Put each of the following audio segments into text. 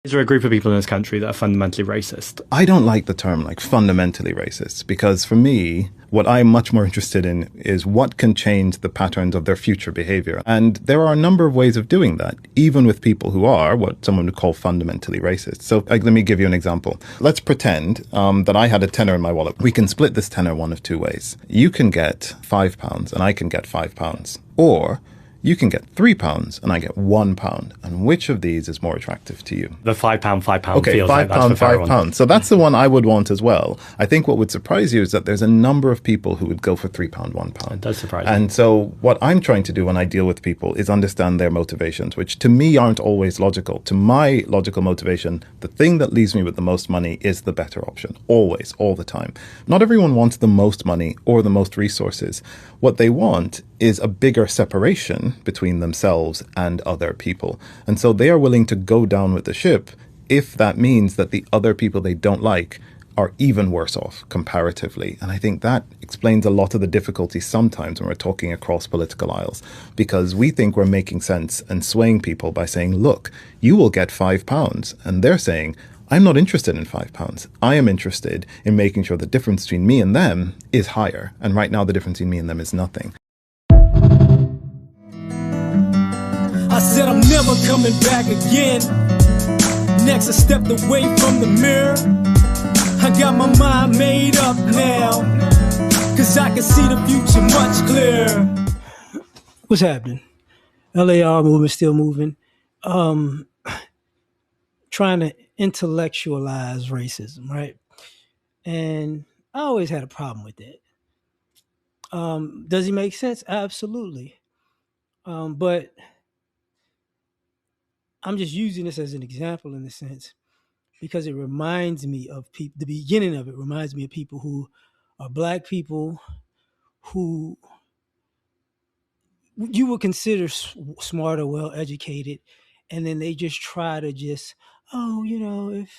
Is there a group of people in this country that are fundamentally racist? I don't like the term like fundamentally racist because for me, what I'm much more interested in is what can change the patterns of their future behavior. And there are a number of ways of doing that, even with people who are what someone would call fundamentally racist. So let me give you an example. Let's pretend that I had a tenner in my wallet. We can split this tenner one of two ways. You can get £5 and I can get £5. Or you can get £3 and I get £1. And which of these is more attractive to you? The £5 Okay, feels like £5, that's the fair £5. one. So that's the one I would want as well. I think what would surprise you is that there's a number of people who would go for £3, £1. It does surprise me. And so what I'm trying to do when I deal with people is understand their motivations, which to me aren't always logical. To my logical motivation, the thing that leaves me with the most money is the better option. Always, all the time. Not everyone wants the most money or the most resources. What they want is a bigger separation between themselves and other people. And so they are willing to go down with the ship if that means that the other people they don't like are even worse off comparatively. And I think that explains a lot of the difficulty sometimes when we're talking across political aisles, because we think we're making sense and swaying people by saying, look, you will get £5. And they're saying, I'm not interested in £5. I am interested in making sure the difference between me and them is higher. And right now, the difference between me and them is nothing. I said I'm never coming back again. Next, I stepped away from the mirror. I got my mind made up now, cause I can see the future much clearer. What's happening? L.A.R. movement still moving. Trying to intellectualize racism, right? And I always had a problem with that. Does he make sense? Absolutely. But I'm just using this as an example in a sense because it reminds me of people. The beginning of it reminds me of people who are black people who you would consider smart or well educated, and then they just try to just, oh, if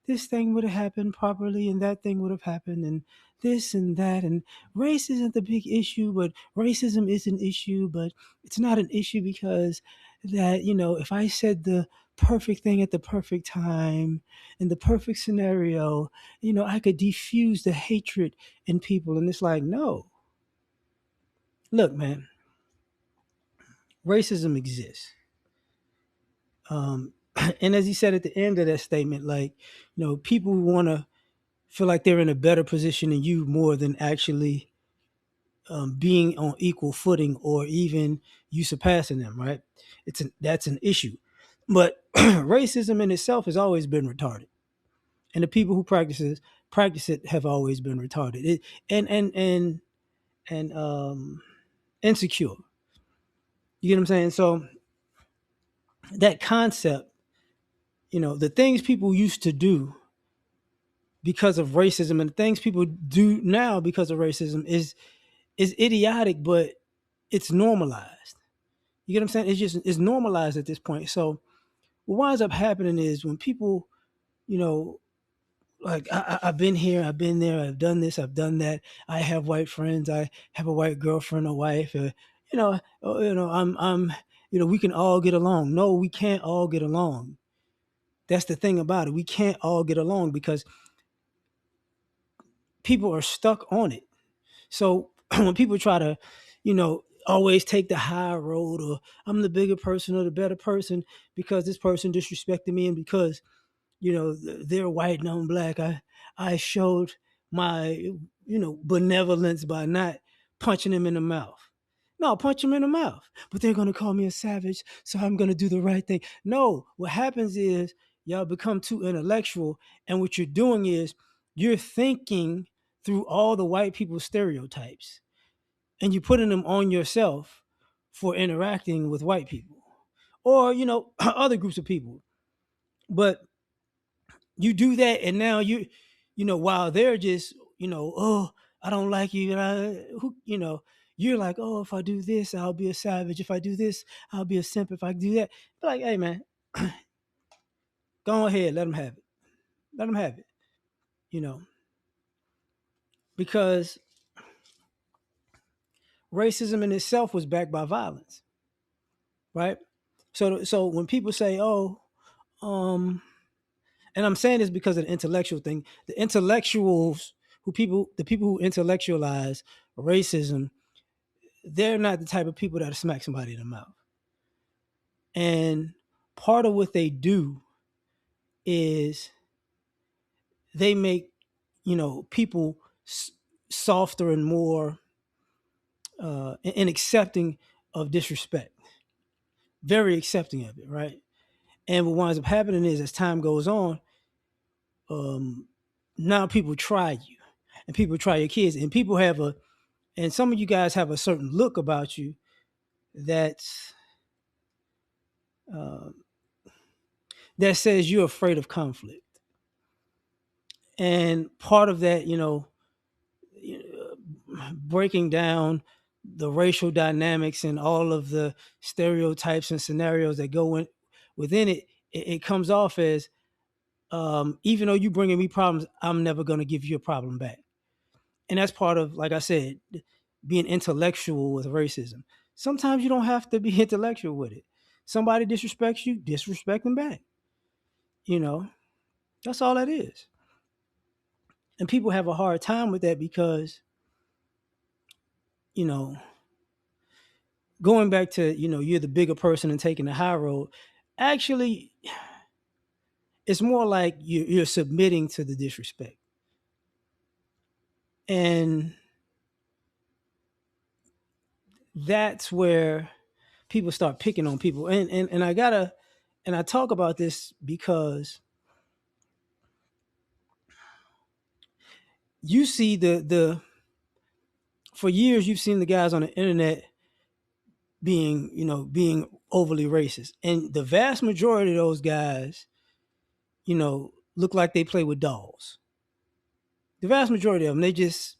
this thing would have happened properly and that thing would have happened and this and that, and race isn't the big issue, but racism is an issue, but it's not an issue because that, if I said the perfect thing at the perfect time in the perfect scenario, I could diffuse the hatred in people. And it's like, no, look, man, racism exists. And as he said at the end of that statement, like, people want to feel like they're in a better position than you more than actually being on equal footing or even you surpassing them, right? That's an issue. But racism in itself has always been retarded. And the people who practice it have always been retarded. And insecure. You get what I'm saying? So that concept, the things people used to do because of racism and the things people do now because of racism is idiotic, but it's normalized. You get what I'm saying? It's normalized at this point. So what winds up happening is when people, like I've been here, I've been there, I've done this, I've done that. I have white friends, I have a white girlfriend or wife. I'm we can all get along. No, we can't all get along. That's the thing about it. We can't all get along because people are stuck on it. So when people try to, always take the high road or I'm the bigger person or the better person because this person disrespected me and because, they're white and I'm black, I showed my, benevolence by not punching him in the mouth. No, punch him in the mouth. But they're going to call me a savage, so I'm going to do the right thing. No, what happens is y'all become too intellectual, and what you're doing is you're thinking through all the white people's stereotypes and you're putting them on yourself for interacting with white people or, other groups of people. But you do that and now while they're just, oh, I don't like you. And you're like, oh, if I do this, I'll be a savage. If I do this, I'll be a simp. If I do that, be like, hey, man, go ahead. Let them have it. Let them have it, you know, because racism in itself was backed by violence, right? So when people say, "Oh, um, And I'm saying this because of the intellectual thing. The intellectuals the people who intellectualize racism, they're not the type of people that smack somebody in the mouth. And part of what they do is they make, people softer and more and accepting of disrespect, very accepting of it, right? And what winds up happening is, as time goes on, now people try you, and people try your kids, and and some of you guys have a certain look about you that's uh, that says you're afraid of conflict. And part of that, breaking down the racial dynamics and all of the stereotypes and scenarios that go within it comes off as, even though you bringing me problems, I'm never going to give you a problem back. And that's part of, like I said, being intellectual with racism. Sometimes you don't have to be intellectual with it. Somebody disrespects you, disrespect them back. You know, that's all that is. And people have a hard time with that because, you know, going back to, you're the bigger person and taking the high road, actually, it's more like you're submitting to the disrespect. And that's where people start picking on people. And I talk about this because you see for years you've seen the guys on the internet being overly racist. And the vast majority of those guys, look like they play with dolls. The vast majority of them, they just,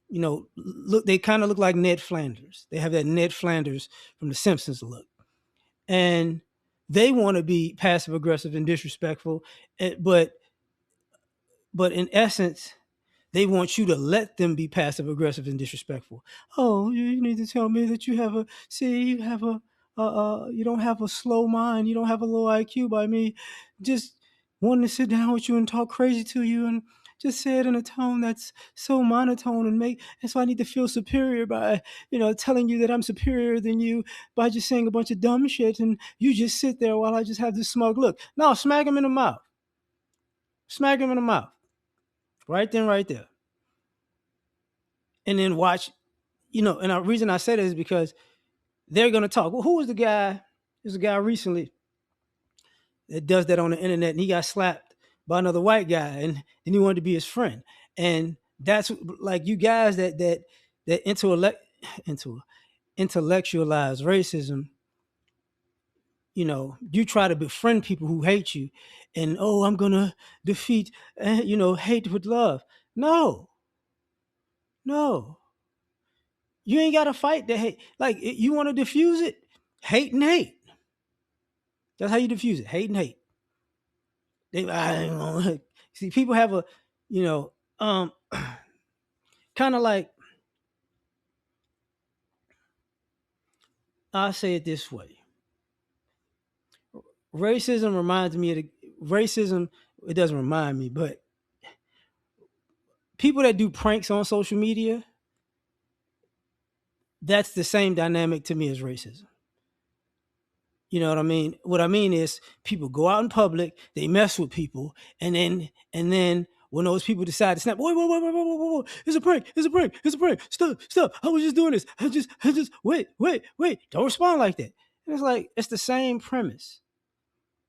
look, they kind of look like Ned Flanders. They have that Ned Flanders from The Simpsons look. And they want to be passive aggressive and disrespectful, but in essence, they want you to let them be passive aggressive and disrespectful. Oh, you need to tell me that you have you don't have a slow mind, you don't have a low IQ by me just wanting to sit down with you and talk crazy to you and just say it in a tone that's so monotone and so I need to feel superior by, telling you that I'm superior than you by just saying a bunch of dumb shit, and you just sit there while I just have this smug look. No, smack him in the mouth. Smack him in the mouth. Right then, right there. And then watch, and the reason I say that is because they're going to talk. Well, who was the guy? There's a guy recently that does that on the internet, and he got slapped by another white guy, and then he wanted to be his friend. And that's like, you guys that intellectualize racism. You try to befriend people who hate you, and I'm gonna defeat, hate with love. No, you ain't got to fight the hate. Like, you want to diffuse it, hate and hate. That's how you diffuse it, hate and hate. See, people have a, kind of like, I'll say it this way. Racism reminds me of racism. It doesn't remind me, but people that do pranks on social media, that's the same dynamic to me as racism. You know what I mean? What I mean is, people go out in public, they mess with people, and then when those people decide to snap, whoa, it's a prank, stop, I was just doing this, I just wait, don't respond like that. And it's like, it's the same premise.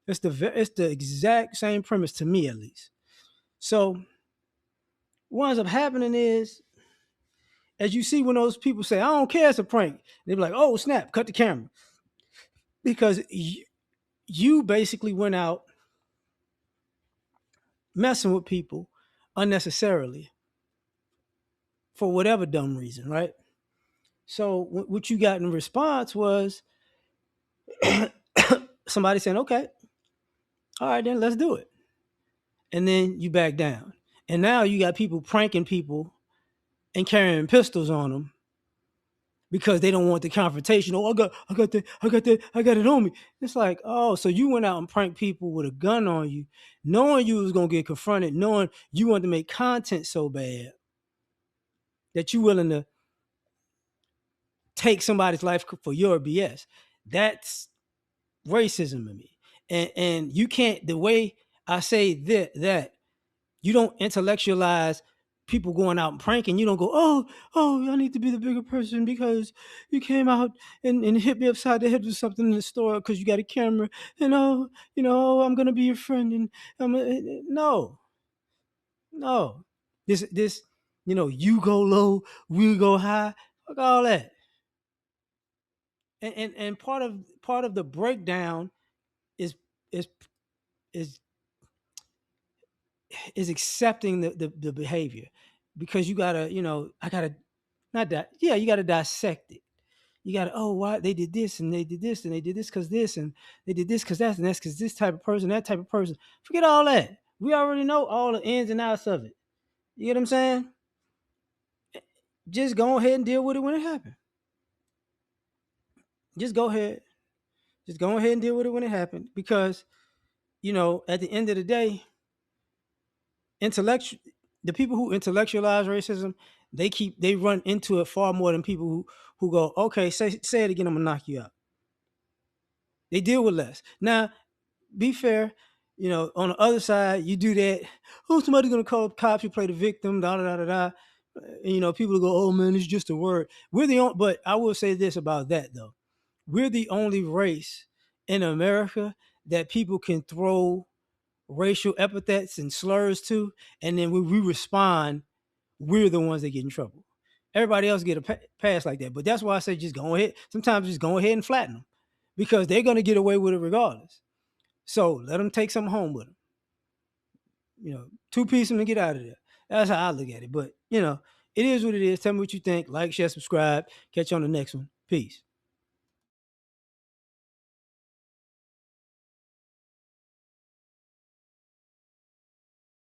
It's the exact same premise, to me at least. So what ends up happening is, as you see, when those people say, I don't care, it's a prank, they be like, oh snap, cut the camera. Because you basically went out messing with people unnecessarily for whatever dumb reason, right? So what you got in response was somebody saying, okay, all right, then let's do it. And then you back down. And now you got people pranking people and carrying pistols on them because they don't want the confrontation. Oh, I got it on me. It's like, oh, so you went out and pranked people with a gun on you, knowing you was gonna get confronted, knowing you wanted to make content so bad that you willing to take somebody's life for your BS. That's racism to me. And you can't, the way I say that you don't intellectualize people going out and pranking. You don't go, oh, I need to be the bigger person because you came out and hit me upside the head with something in the store because you got a camera, and I'm gonna be your friend, and no, no, this, you go low, we go high, fuck all that. And part of the breakdown is is is is accepting the behavior, because you gotta, I gotta, not that, yeah, you gotta dissect it. You gotta, oh, why they did this and they did this and they did this because this and they did this because that, and that's because this type of person, that type of person. Forget all that. We already know all the ins and outs of it. You get what I'm saying? Just go ahead and deal with it when it happens. Just go ahead. Just go ahead and deal with it when it happened. Because, at the end of the day, intellectual the people who intellectualize racism, they run into it far more than people who go, okay, say it again, I'm gonna knock you out. They deal with less. Now, be fair, on the other side, you do that. Oh, somebody's gonna call up cops. You play the victim. Da da da da da. And, people go, oh man, it's just a word. We're the only, but I will say this about that though. We're the only race in America that people can throw racial epithets and slurs to, and then when we respond, we're the ones that get in trouble. Everybody else get a pass like that. But that's why I say just go ahead. Sometimes just go ahead and flatten them, because they're going to get away with it regardless. So let them take something home with them. Two-piece them and get out of there. That's how I look at it. But, it is what it is. Tell me what you think. Like, share, subscribe. Catch you on the next one. Peace.